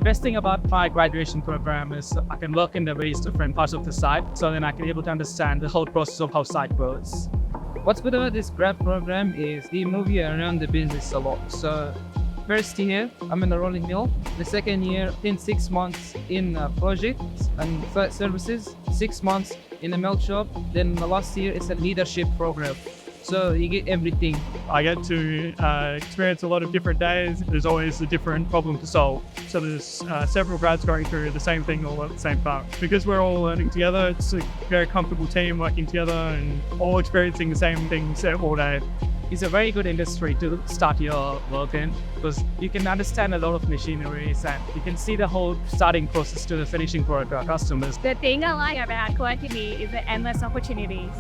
The best thing about my graduation program is I can work in the various different parts of the site, so then I can be able to understand the whole process of how site works. What's good about this grad program is they move you around the business a lot. So first year, I'm in the rolling mill. The second year, in 6 months in projects and services, 6 months in a melt shop. Then the last year is a leadership program. So you get everything. I get to experience a lot of different days. There's always a different problem to solve. So there's several grads going through the same thing all at the same time. Because we're all learning together, it's a very comfortable team working together and all experiencing the same things all day. It's a very good industry to start your work in because you can understand a lot of machineries and you can see the whole starting process to the finishing product to our customers. The thing I like about Quantity is the endless opportunities.